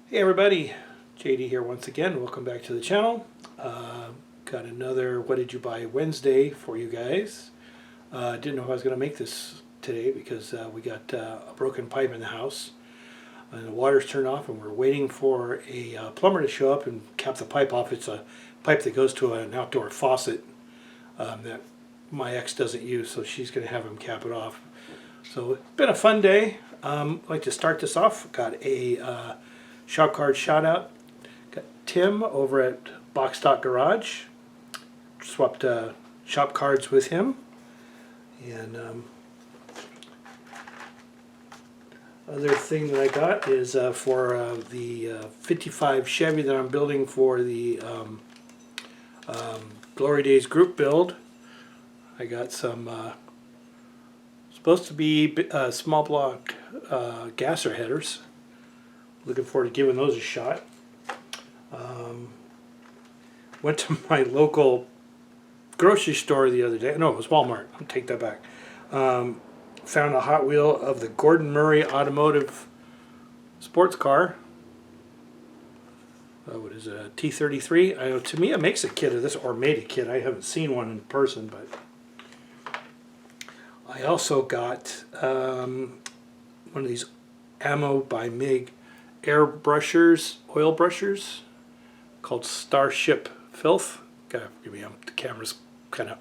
Hey everybody, JD here once again. Welcome back to the channel. Got another What Did You Buy Wednesday for you guys. Didn't know if I was going to make this today because we got a broken pipe in the house and the water's turned off and we're waiting for a plumber to show up and cap the pipe off. It's a pipe that goes to an outdoor faucet that my ex doesn't use, so she's going to have him cap it off. So it's been a fun day. I'd like to start this off. Got a shop card shout out. Got Tim over at Box Stock Garage. Swapped shop cards with him. And other thing that I got is for the 55 Chevy that I'm building for the Glory Days group build. I got some supposed to be small block gasser headers. Looking forward to giving those a shot. Went to my local grocery store the other day. No, it was Walmart. I'll take that back. Found a Hot Wheel of the Gordon Murray Automotive sports car. What is it? A T33. I know, to me, it makes a kit of this, or made a kit. I haven't seen one in person, but I also got one of these Ammo by MIG air brushers, oil brushers, called Starship Filth. Gotta give me the camera's kind of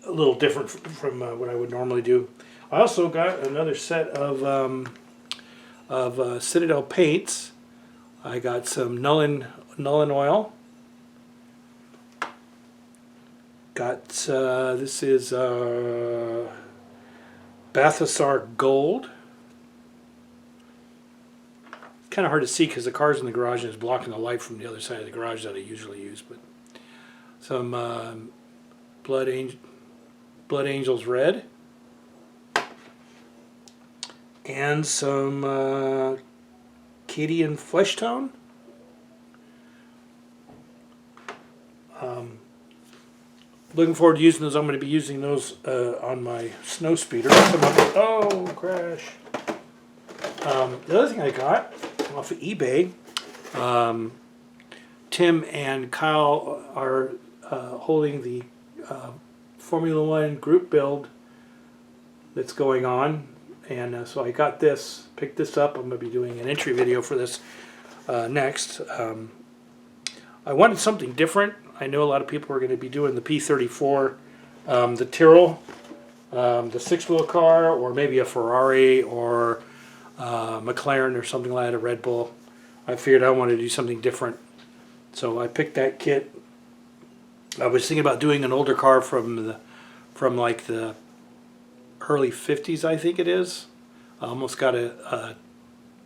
a little different from what I would normally do. I also got another set of Citadel paints. I got some Nullen oil. Got this is Balthasar Gold. Kind of hard to see because the car's in the garage and it's blocking the light from the other side of the garage that I usually use. But some Blood Angels Red and some Cadian Flesh Tone. Looking forward to using those. I'm going to be using those on my snow speeder. Oh, crash. The other thing I got off of eBay, Tim and Kyle are holding the Formula One group build that's going on, and so I got this, picked this up. I'm going to be doing an entry video for this next. I wanted something different. I know a lot of people are going to be doing the P34, the Tyrrell, the six-wheel car, or maybe a Ferrari or McLaren or something like that, a Red Bull. I figured I wanted to do something different, so I picked that kit. I was thinking about doing an older car from like the early 50s, I think it is. I almost got a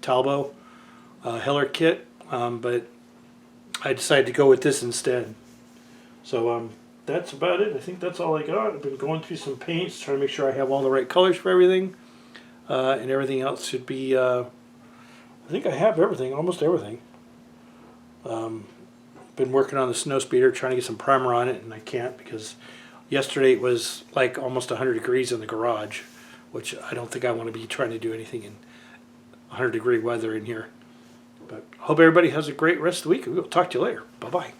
Talbot Heller kit, but I decided to go with this instead. So that's about it. I think that's all I got. I've been going through some paints, trying to make sure I have all the right colors for everything. And everything else should be, I think I have everything, almost everything. Been working on the snow speeder, trying to get some primer on it, and I can't because yesterday it was like almost 100 degrees in the garage, which I don't think I want to be trying to do anything in 100-degree weather in here. But I hope everybody has a great rest of the week. We'll talk to you later. Bye-bye.